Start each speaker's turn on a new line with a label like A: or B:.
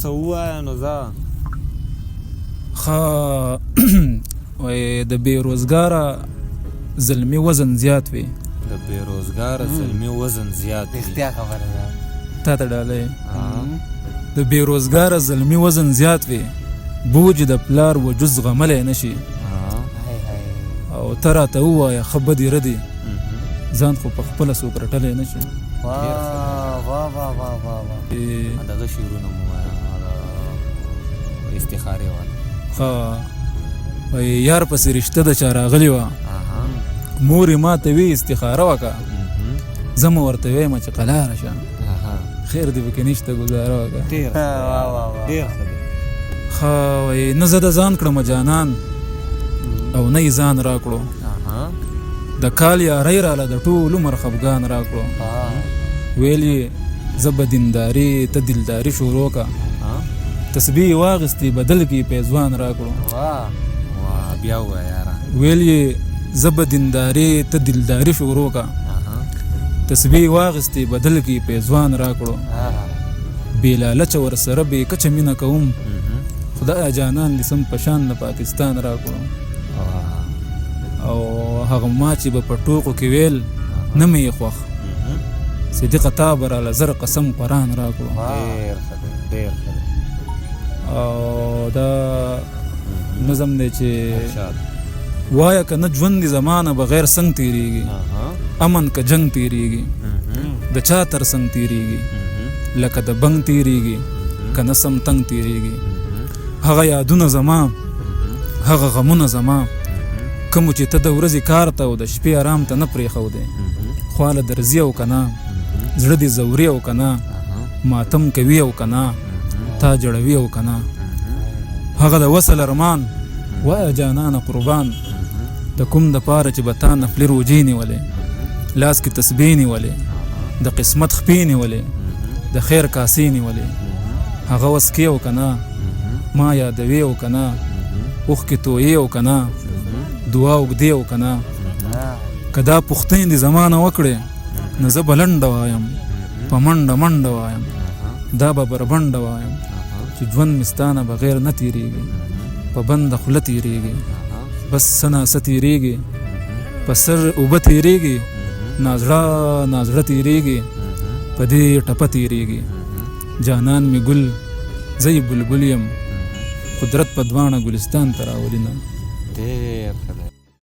A: څه ووایه نو ځه
B: ښه وایي د بېروزګاره زلمي وزن زیات وي
A: د بېروزګاره زلمي وزن زیات وي
C: رښتیا خبره ده
B: تا ته ډالۍ د بېروزګاره زلمي وزن زیات وي بوج د پلار وجود زغملی نه شي او ته راته ووایه ښه بدې ردې ځان خو په خپله څوک رټلی نه شي
A: دغه شعرونه مو وایه استخارې والا
B: ښه وایي یار پسې رشته د چا راغلې وه مور یې ما ته وی استخاره وکړه زه مو ورته ویمه چې قلاره شه خیر دې پکې نشته ګزاره وکړه
A: ډېر ښه دی
B: ښه وایي نه زه د ځان کړمه جانان او نه یې ځان را کړو د کال یارۍ راله د ټول عمر خفګان را کړو ویل یې زه به دینداري ته دلداري شروع کړه تسبیح یې واخیستې بدل کې پیزوان را کړو
A: بیا ووایه یاره
B: ویل یې زه به دینداري ته دلداري شروع کړه تسبیح یې واخیستې بدل کې پیزوان را کړو بې لالچه ورسره بې کچه مینه کوم خدایه جانان دې سم په شان د پاکستان را کړو او هغه ما چې به په ټوکو کې ویل نه مې یې خوښ صدقه تا به راله زر قسم قرآن را کړو
A: ډېر ښه دی ډېر ښه دی
B: او دا نظم دی چې وایه که نه ژوند دي زمانه بغیر څنګ تېرېږي امن که جنگ تېرېږي د چا تر څنګ تېرېږي لکه د بنګ تېرېږي که نه سم تنګ تېرېږي هغه یادونه زما هغه غمونه زما کومو چې ته د ورځې کار ته او د شپې آرام ته نه پرېښودې خواله درځي او که نه زړه دې ځوري او که نه ماتم کوي او که نه تا جړوي او که نه هغه د وصل ارمان وایه جانانه قربان د کوم دپاره چې به تا نفلي روجې نیولې لاس کې تسبیح نیولې د قسمت خپې نیولې د خیر کاسې نیولې هغه وس کې او که نه ما یادوي او که نه اوښکې تویې او که نه دعا اوږدې او که نه که دا پوښتنې دې زمانه وکړې نو زه به لنډه وایم په منډه منډه وایم دا به بربنډه وایم چې ژوند مې ستا نه بغیر نه تېرېږي په بنده خوله تېرېږي بس څه ناڅه تېرېږي په سر اوبه تېرېږي نازړه نازړه تېرېږي په دې ټپه تېرېږي جانان مې ګل زه یې بلبل یم قدرت په دواړه ګلستان ته راولي نه
A: ډېر ښه دی